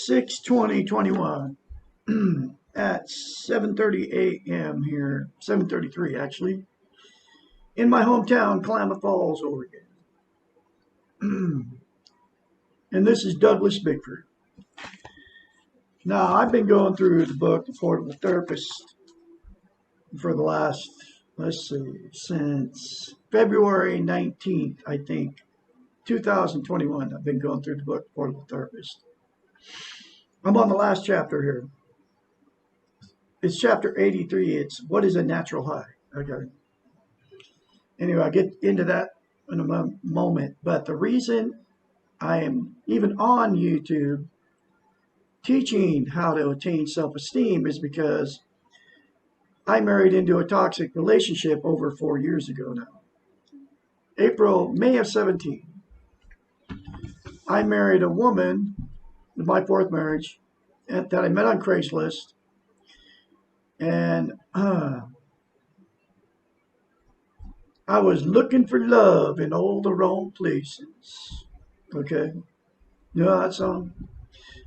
6/20/21 at 7:30 a.m. here, 7:33 actually, in my hometown, Klamath Falls, Oregon. And this is Douglas Bickford. Now, I've been going through the book, The Portable Therapist, for the last, let's see, since February 19th, I think, 2021. I've been going through the book, Portable Therapist. I'm on the last chapter here. It's chapter 83. It's What is a Natural High? Okay. Anyway, I'll get into that in a moment. But the reason I am even on YouTube teaching how to attain self-esteem is because I married into a toxic relationship over 4 years ago now. May of 17. I married a woman, my fourth marriage, that I met on Craigslist. And I was looking for love in all the wrong places. Okay? You know that song?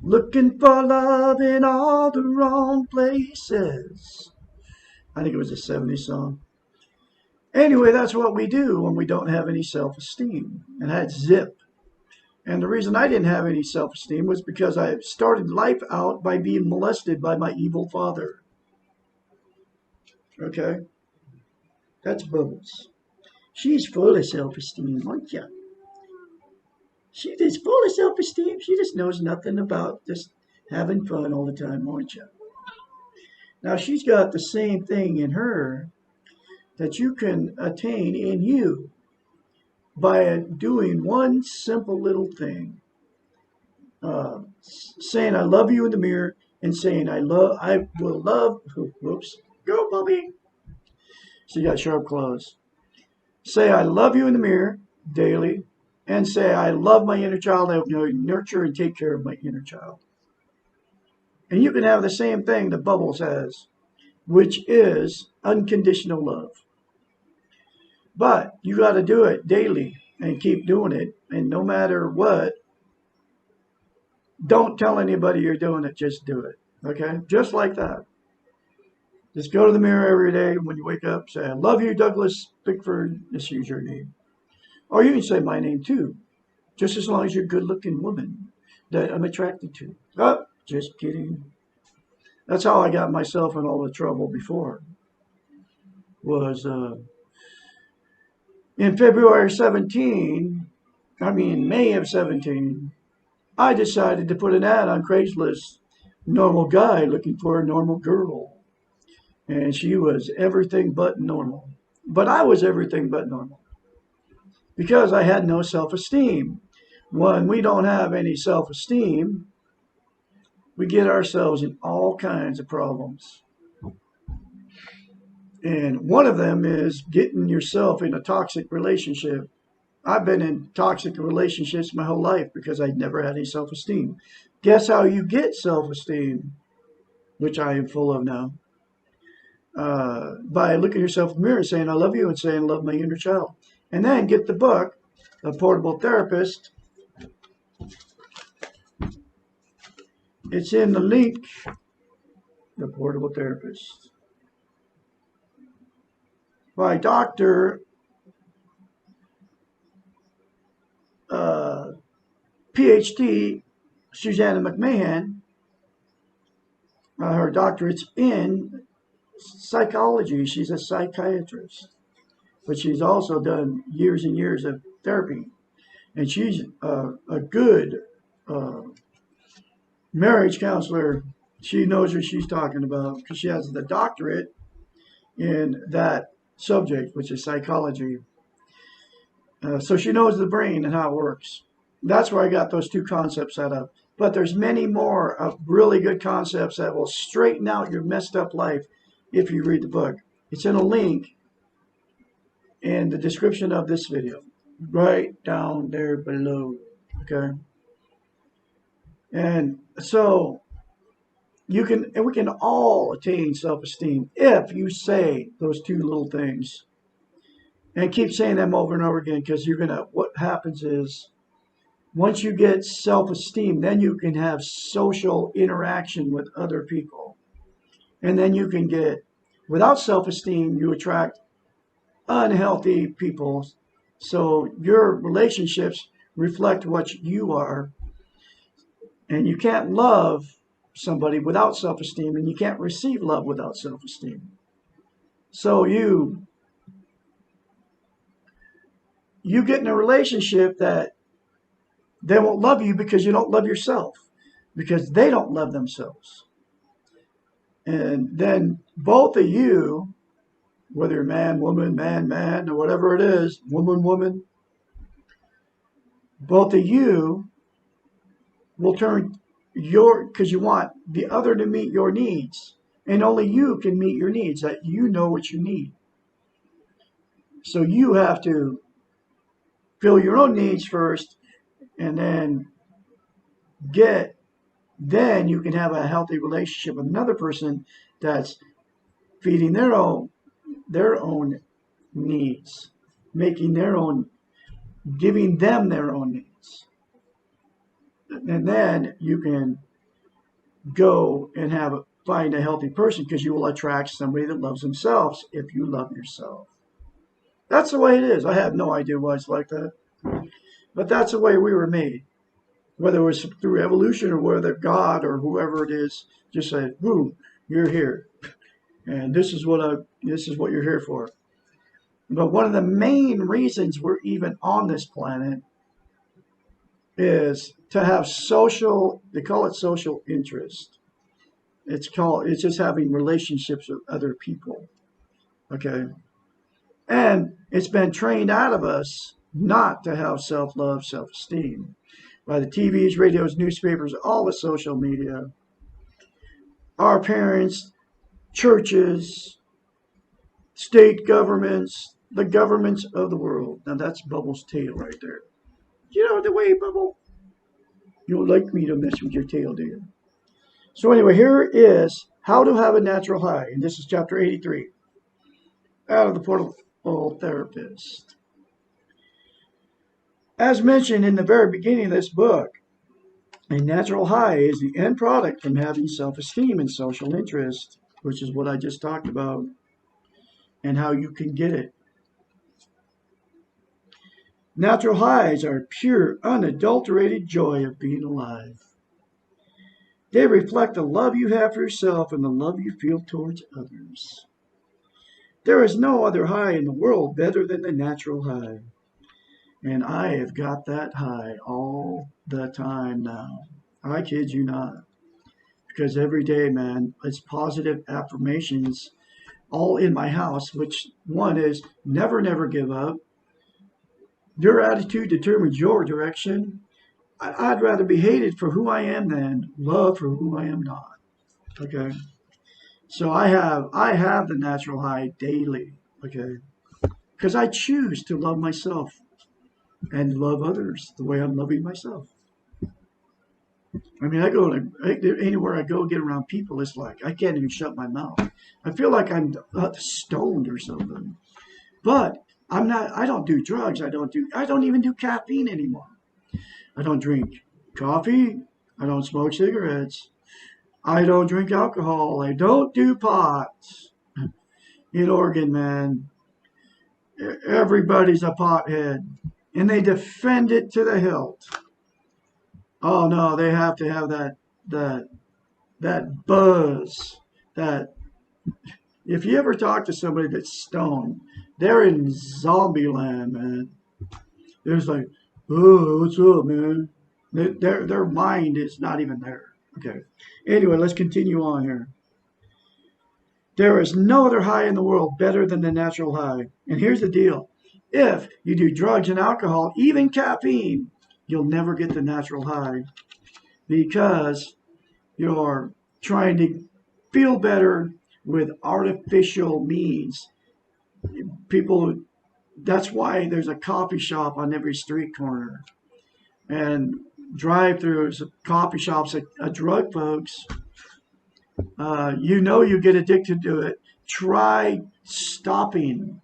Looking for love in all the wrong places. I think it was a 70s song. Anyway, that's what we do when we don't have any self-esteem. And I had zip. And the reason I didn't have any self-esteem was because I started life out by being molested by my evil father. Okay? That's Bubbles. She's full of self-esteem, aren't you? She is full of self-esteem. She just knows nothing about just having fun all the time, aren't you? Now, she's got the same thing in her that you can attain in you by doing one simple little thing. Saying I love you in the mirror and saying I will love, whoops, go puppy. She got sharp claws. Say I love you in the mirror daily and say I love my inner child. I will nurture and take care of my inner child. And you can have the same thing that Bubbles has, which is unconditional love. But you got to do it daily and keep doing it. And no matter what, don't tell anybody you're doing it. Just do it. Okay? Just like that. Just go to the mirror every day when you wake up. Say, I love you, Douglas Bickford. Just use your name. Or you can say my name too. Just as long as you're a good-looking woman that I'm attracted to. Oh, just kidding. That's how I got myself in all the trouble before. Was in February 17, May of 17, I decided to put an ad on Craigslist. Normal guy looking for a normal girl. And she was everything but normal. But I was everything but normal. Because I had no self-esteem. When we don't have any self-esteem, we get ourselves in all kinds of problems. And one of them is getting yourself in a toxic relationship. I've been in toxic relationships my whole life because I never had any self-esteem. Guess how you get self-esteem, which I am full of now? By looking at yourself in the mirror, saying I love you, and saying I love my inner child. And then get the book, The Portable Therapist. It's in the link, The Portable Therapist, by Dr. PhD Susanna McMahon. Her doctorate's in psychology. She's a psychiatrist, but she's also done years and years of therapy. And she's a good marriage counselor. She knows what she's talking about because she has the doctorate in that subject, which is psychology. So she knows the brain and how it works. That's where I got those two concepts out of. But there's many more of really good concepts that will straighten out your messed up life if you read the book. It's in a link in the description of this video, right down there below. Okay. And so we can all attain self-esteem if you say those two little things and keep saying them over and over again, because what happens is once you get self-esteem, then you can have social interaction with other people. And then you can without self-esteem, you attract unhealthy people. So your relationships reflect what you are. And you can't love somebody without self-esteem, and you can't receive love without self-esteem. So you get in a relationship that they won't love you because you don't love yourself, because they don't love themselves. And then both of you, whether you're man, woman, man, or whatever it is, woman, both of you will turn because you want the other to meet your needs. And only you can meet your needs, that you know what you need. So you have to fill your own needs first, and then you can have a healthy relationship with another person that's feeding their own needs, giving them their own needs. And then you can go and find a healthy person, because you will attract somebody that loves themselves if you love yourself. That's the way it is. I have no idea why it's like that. But that's the way we were made. Whether it was through evolution or whether God or whoever it is just said, boom, you're here. And this is what you're here for. But one of the main reasons we're even on this planet is to have they call it social interest. It's just having relationships with other people. Okay. And it's been trained out of us not to have self-love, self-esteem by the TVs, radios, newspapers, all the social media, our parents, churches, state governments, the governments of the world. Now that's Bubble's tail right there. You know the way, Bubble? You don't like me to mess with your tail, do you? So anyway, here is how to have a natural high. And this is chapter 83 out of the Portable Therapist. As mentioned in the very beginning of this book, a natural high is the end product from having self-esteem and social interest, which is what I just talked about, and how you can get it. Natural highs are pure, unadulterated joy of being alive. They reflect the love you have for yourself and the love you feel towards others. There is no other high in the world better than the natural high. And I have got that high all the time now. I kid you not. Because every day, man, it's positive affirmations all in my house, which one is never, never give up. Your attitude determines your direction. I'd rather be hated for who I am than loved for who I am not. Okay. So I have the natural high daily. Okay. Because I choose to love myself and love others the way I'm loving myself. I mean, anywhere I go, get around people, it's like I can't even shut my mouth. I feel like I'm stoned or something. But I'm not. I don't do drugs. I don't even do caffeine anymore. I don't drink coffee. I don't smoke cigarettes. I don't drink alcohol. I don't do pot. In Oregon, man, everybody's a pothead, and they defend it to the hilt. Oh no, they have to have that buzz. That if you ever talk to somebody that's stoned, they're in zombie land, man. There's like, oh, what's up, man? Their mind is not even there. Okay. Anyway, let's continue on here. There is no other high in the world better than the natural high. And here's the deal. If you do drugs and alcohol, even caffeine, you'll never get the natural high because you're trying to feel better with artificial means. People, that's why there's a coffee shop on every street corner and drive-throughs, coffee shops, drug folks. You get addicted to it. Try stopping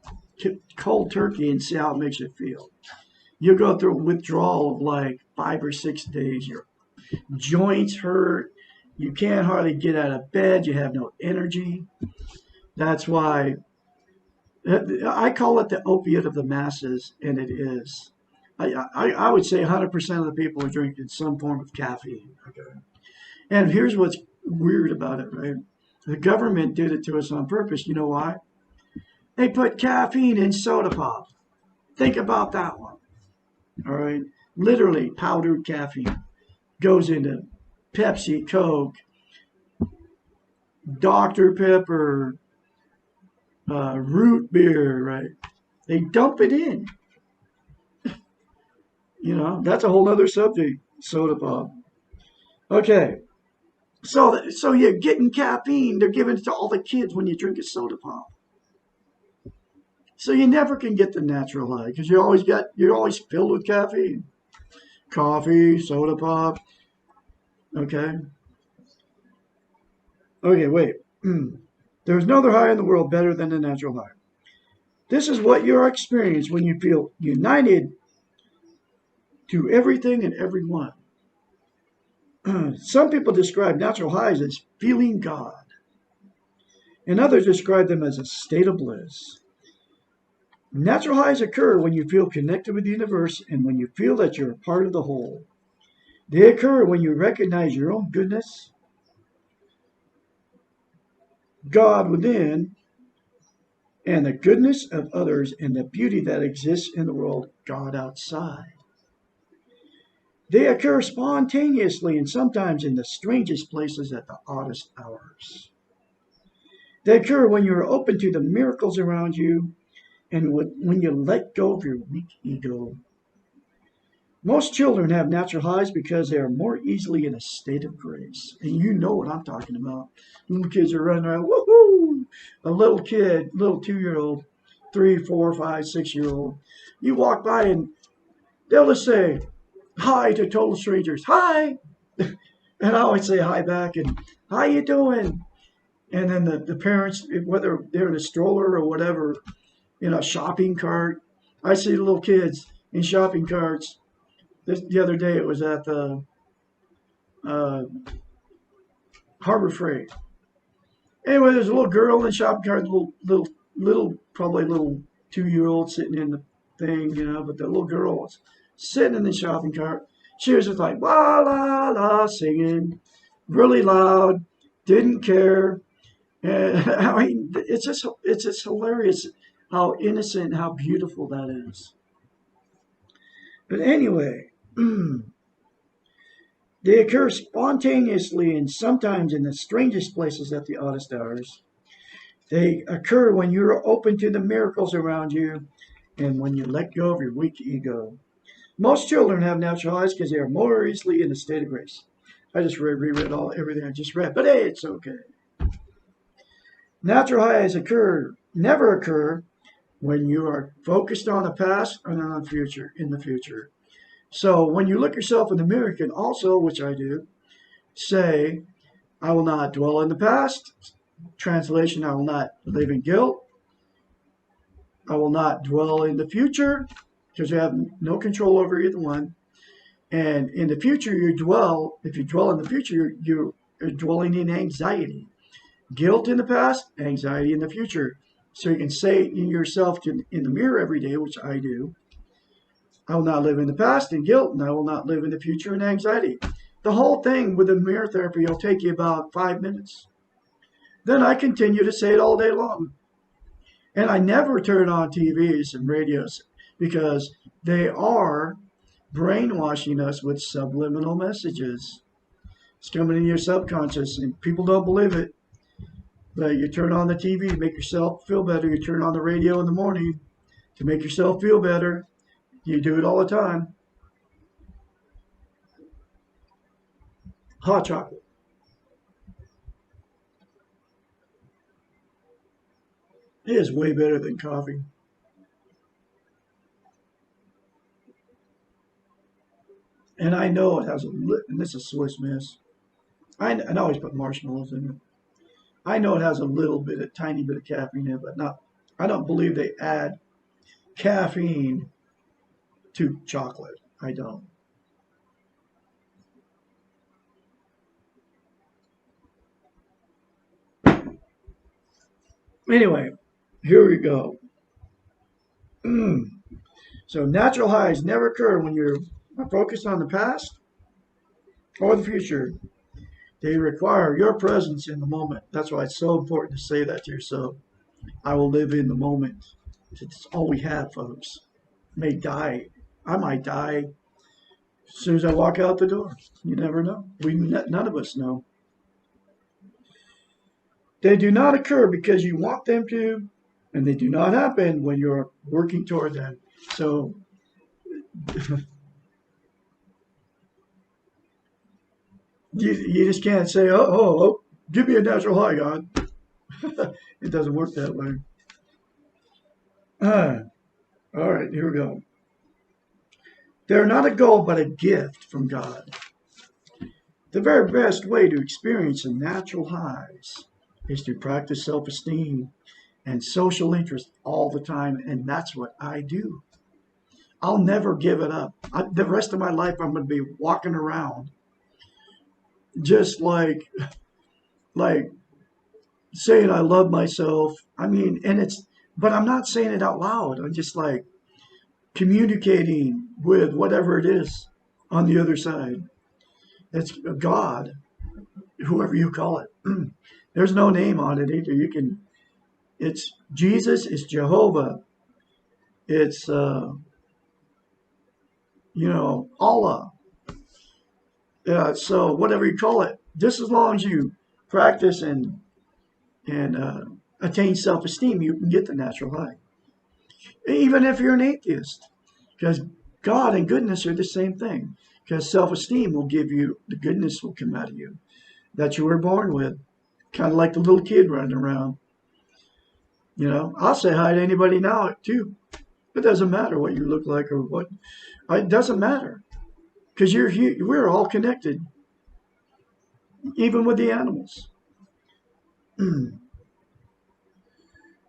cold turkey and see how it makes you feel. You go through a withdrawal of like 5 or 6 days. Your joints hurt. You can't hardly get out of bed. You have no energy. That's why I call it the opiate of the masses, and it is. I would say 100% of the people are drinking some form of caffeine. Okay. And here's what's weird about it, right? The government did it to us on purpose. You know why? They put caffeine in soda pop. Think about that one. All right. Literally powdered caffeine goes into Pepsi, Coke, Dr. Pepper, root beer, right? They dump it in. That's a whole other subject, soda pop. Okay. So you're getting caffeine. They're giving it to all the kids when you drink a soda pop. So you never can get the natural high because you're always filled with caffeine. Coffee, soda pop. Okay. Okay, wait. There's no other high in the world better than the natural high. This is what your experience when you feel united to everything and everyone. Some people describe natural highs as feeling God, and others describe them as a state of bliss. Natural highs occur when you feel connected with the universe and when you feel that you're a part of the whole. They occur when you recognize your own goodness, God within, and the goodness of others and the beauty that exists in the world, God outside. They occur spontaneously and sometimes in the strangest places at the oddest hours. They occur when you're open to the miracles around you and when you let go of your weak ego. Most children have natural highs because they are more easily in a state of grace. And you know what I'm talking about. Little kids are running around, woohoo! A little kid, little 2-year-old, 3, 4, 5, 6-year-old. You walk by and they'll just say hi to total strangers. Hi! And I always say hi back and how you doing? And then the parents, whether they're in a stroller or whatever, in a shopping cart. I see the little kids in shopping carts. The other day it was at the Harbor Freight. Anyway, there's a little girl in the shopping cart, probably little 2-year-old sitting in the thing, but the little girl was sitting in the shopping cart. She was just like, la, la, la, singing, really loud, didn't care. And I mean, it's just hilarious how innocent, how beautiful that is. But anyway, they occur spontaneously and sometimes in the strangest places at the oddest hours. They occur when you're open to the miracles around you and when you let go of your weak ego. Most children have natural highs because they are more easily in a state of grace. I just reread everything I just read, but hey, it's okay. Natural highs never occur when you are focused on the past and on the future, in the future. So when you look yourself in the mirror, you can also, which I do, say, I will not dwell in the past. Translation, I will not live in guilt. I will not dwell in the future because you have no control over either one. And in the future, if you dwell in the future, you're dwelling in anxiety. Guilt in the past, anxiety in the future. So you can say in yourself in the mirror every day, which I do, I will not live in the past in guilt, and I will not live in the future in anxiety. The whole thing with the mirror therapy will take you about 5 minutes. Then I continue to say it all day long. And I never turn on TVs and radios because they are brainwashing us with subliminal messages. It's coming in your subconscious, and people don't believe it. But you turn on the TV, make yourself feel better. You turn on the radio in the morning, to make yourself feel better. You do it all the time. Hot chocolate. It is way better than coffee. And I know it has and this is Swiss Miss. And I always put marshmallows in it. I know it has a little bit, a tiny bit of caffeine in it, but not. I don't believe they add caffeine to chocolate. I don't. Anyway, here we go. So natural highs never occur when you're focused on the past or the future. They require your presence in the moment. That's why it's so important to say that to yourself. I will live in the moment. It's all we have, folks. May die. I might die as soon as I walk out the door. You never know. None of us know. They do not occur because you want them to, and they do not happen when you're working toward them. So you just can't say, oh, give me a natural high, God. It doesn't work that way. All right, here we go. They're not a goal, but a gift from God. The very best way to experience the natural highs is to practice self-esteem and social interest all the time, and that's what I do. I'll never give it up. The rest of my life, I'm going to be walking around just like saying I love myself. I mean, but I'm not saying it out loud. I'm just like communicating with whatever it is on the other side. It's God, whoever you call it. There's no name on it either. It's Jesus, it's Jehovah, it's, Allah. So whatever you call it, just as long as you practice and attain self-esteem, you can get the natural high. Even if you're an atheist, because God and goodness are the same thing. Because self-esteem will give you, the goodness will come out of you that you were born with. Kind of like the little kid running around. I'll say hi to anybody now too. It doesn't matter what you look like or what. It doesn't matter because we're all connected, even with the animals.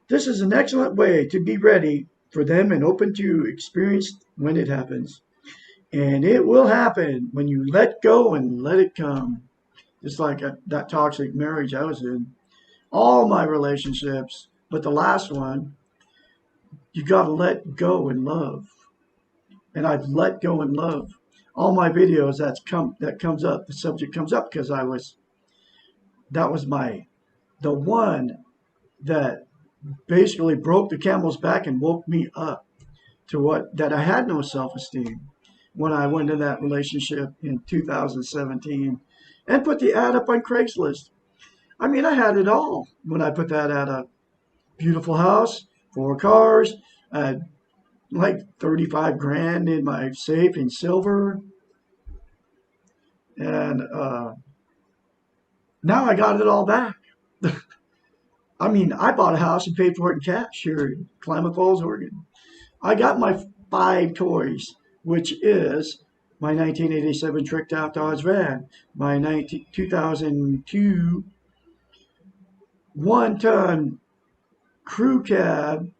This is an excellent way to be ready for them and open to experience when it happens. And it will happen when you let go and let it come. Just like that toxic marriage I was in. All my relationships, but the last one, you got to let go and love. And I've let go and love. All my videos that comes up, the subject comes up because that was the one that basically broke the camel's back and woke me up to that I had no self-esteem when I went into that relationship in 2017 and put the ad up on Craigslist. I mean, I had it all when I put that ad up. Beautiful house, 4 cars, I had like 35 grand in my safe in silver. And now I got it all back. I mean, I bought a house and paid for it in cash here in Klamath Falls, Oregon. I got my 5 toys, which is my 1987 tricked out Dodge van, my 2002 1-ton crew cab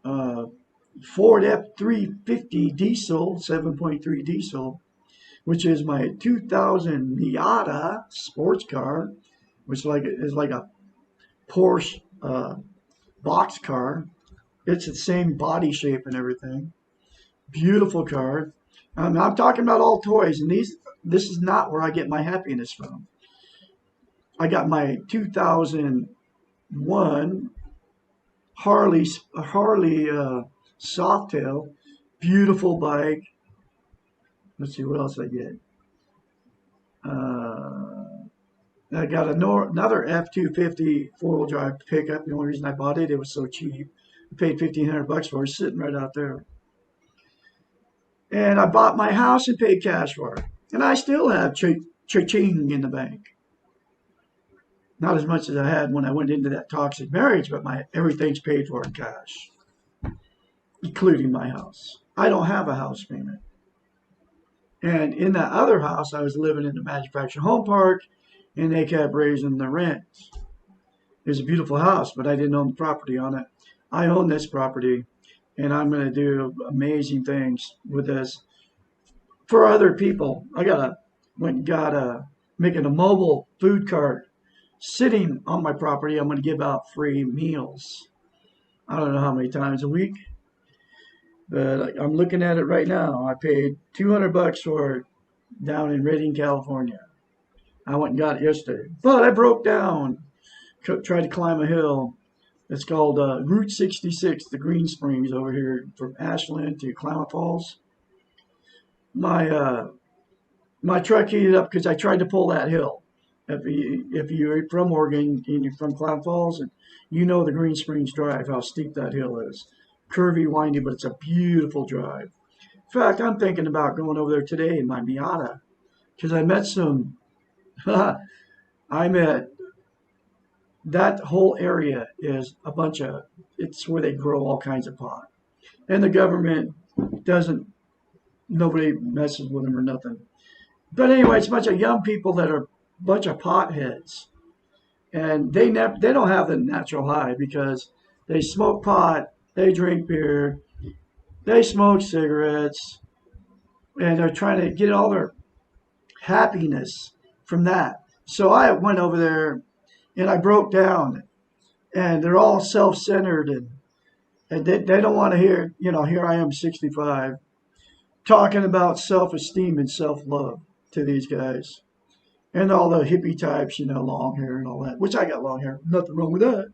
Ford F350 diesel, 7.3 diesel, which is my 2000 Miata sports car, which is like a Porsche box car. It's the same body shape and everything. Beautiful car. I'm talking about all toys, and this is not where I get my happiness from. I got my 2001 Harley Softail, beautiful bike. Let's see what else I get. I got another F250 4-wheel drive pickup. The only reason I bought it, it was so cheap. I paid $1,500 for it, sitting right out there. And I bought my house and paid cash for it. And I still have cha-ching in the bank. Not as much as I had when I went into that toxic marriage, but everything's paid for in cash, including my house. I don't have a house payment. And in that other house, I was living in the manufactured home park, and they kept raising the rent. It was a beautiful house, but I didn't own the property on it. I own this property, and I'm going to do amazing things with this for other people. I got making a mobile food cart sitting on my property. I'm going to give out free meals. I don't know how many times a week, but I'm looking at it right now. I paid $200 for it down in Redding, California. I went and got it yesterday, but I broke down, tried to climb a hill. It's called Route 66, the Green Springs over here from Ashland to Klamath Falls. My truck heated up because I tried to pull that hill. If you're from Oregon and you're from Klamath Falls, and you know the Green Springs Drive, how steep that hill is. Curvy, windy, but it's a beautiful drive. In fact, I'm thinking about going over there today in my Miata because I met that whole area is it's where they grow all kinds of pot. And the government nobody messes with them or nothing. But anyway, it's a bunch of young people that are a bunch of potheads. And they don't have the natural high because they smoke pot, they drink beer, they smoke cigarettes, and they're trying to get all their happiness from that. So I went over there and I broke down, and they're all self-centered, and they don't want to hear, here I am 65, talking about self-esteem and self-love to these guys. And all the hippie types, long hair and all that, which I got long hair, nothing wrong with that.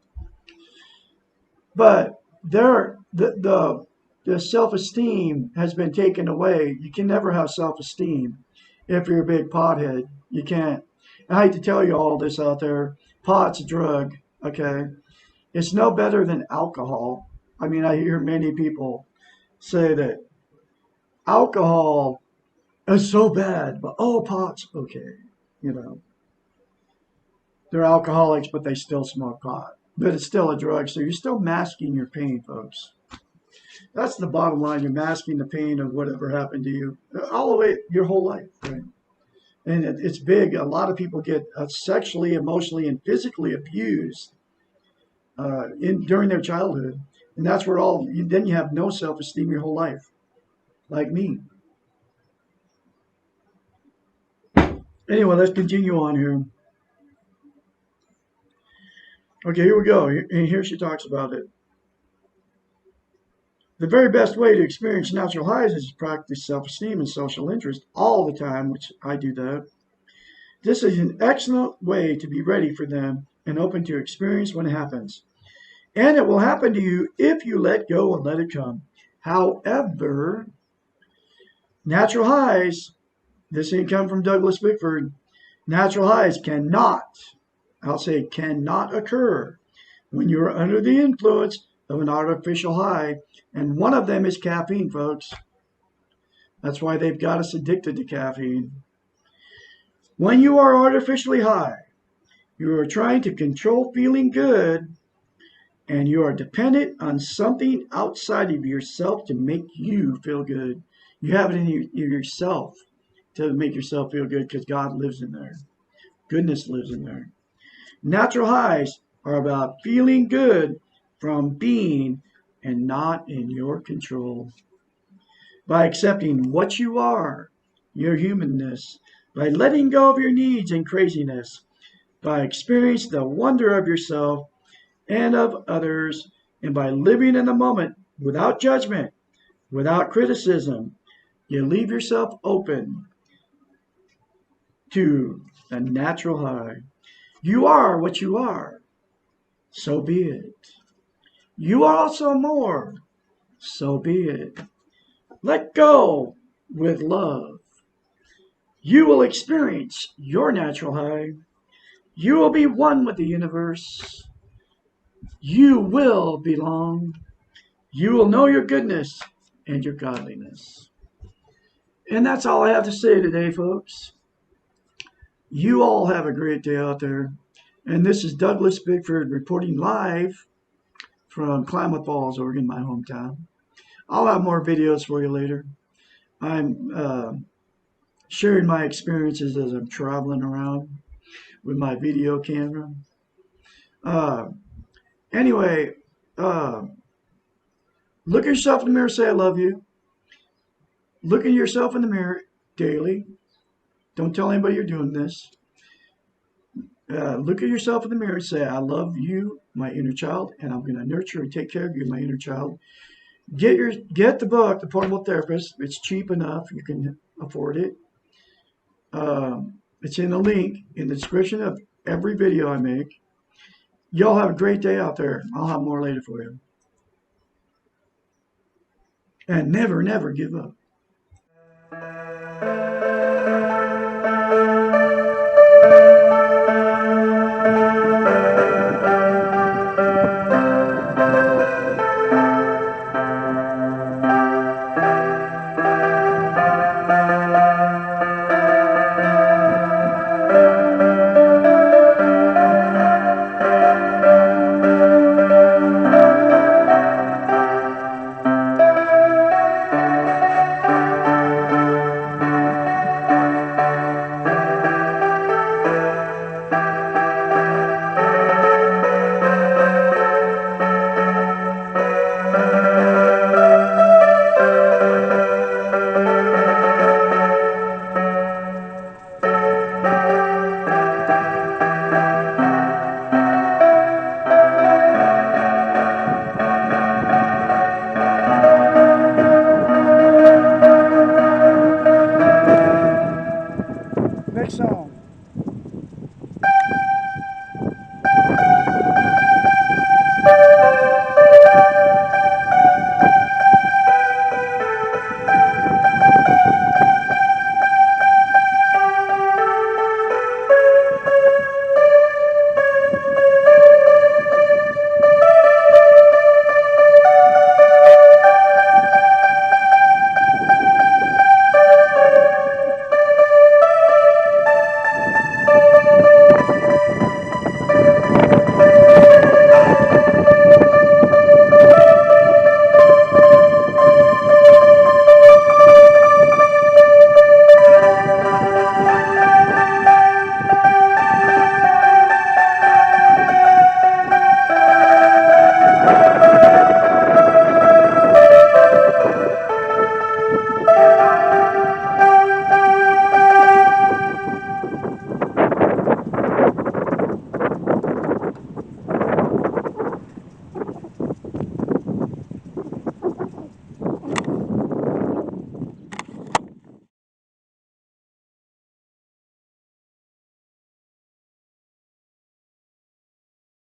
But the self-esteem has been taken away. You can never have self-esteem if you're a big pothead. You can't. I hate to tell you all this out there. Pot's a drug, okay? It's no better than alcohol. I mean, I hear many people say that alcohol is so bad, but pot's okay. They're alcoholics, but they still smoke pot. But it's still a drug, so you're still masking your pain, folks. That's the bottom line. You're masking the pain of whatever happened to you all the way your whole life, right? And it's big. A lot of people get sexually, emotionally, and physically abused during their childhood. And that's where then you have no self-esteem your whole life, like me. Anyway, let's continue on here. Okay, here we go. And here she talks about it. The very best way to experience natural highs is to practice self-esteem and social interest all the time, which I do that. This is an excellent way to be ready for them and open to experience when it happens. And it will happen to you if you let go and let it come. However, natural highs, this ain't come from Douglas Bickford, natural highs cannot occur when you're under the influence of an artificial high. And one of them is caffeine, folks. That's why they've got us addicted to caffeine. When you are artificially high, you are trying to control feeling good, and you are dependent on something outside of yourself to make you feel good. You have it in yourself to make yourself feel good because God lives in there. Goodness lives in there. Natural highs are about feeling good from being and not in your control. By accepting what you are, your humanness, by letting go of your needs and craziness, by experiencing the wonder of yourself and of others, and by living in the moment without judgment, without criticism, you leave yourself open to a natural high. You are what you are, so be it. You are also more, so be it. Let go with love. You will experience your natural high. You will be one with the universe. You will belong. You will know your goodness and your godliness. And that's all I have to say today, folks. You all have a great day out there. And this is Douglas Bickford reporting live from Klamath Falls, Oregon, my hometown. I'll have more videos for you later. I'm sharing my experiences as I'm traveling around with my video camera. Uh, anyway, uh, look at yourself in the mirror, say I love you. Look at yourself in the mirror daily. Don't tell anybody you're doing this. Look at yourself in the mirror and say, I love you, my inner child, and I'm going to nurture and take care of you, my inner child. Get the book, The Portable Therapist. It's cheap enough. You can afford it. It's in the link in the description of every video I make. Y'all have a great day out there. I'll have more later for you. And never, never give up.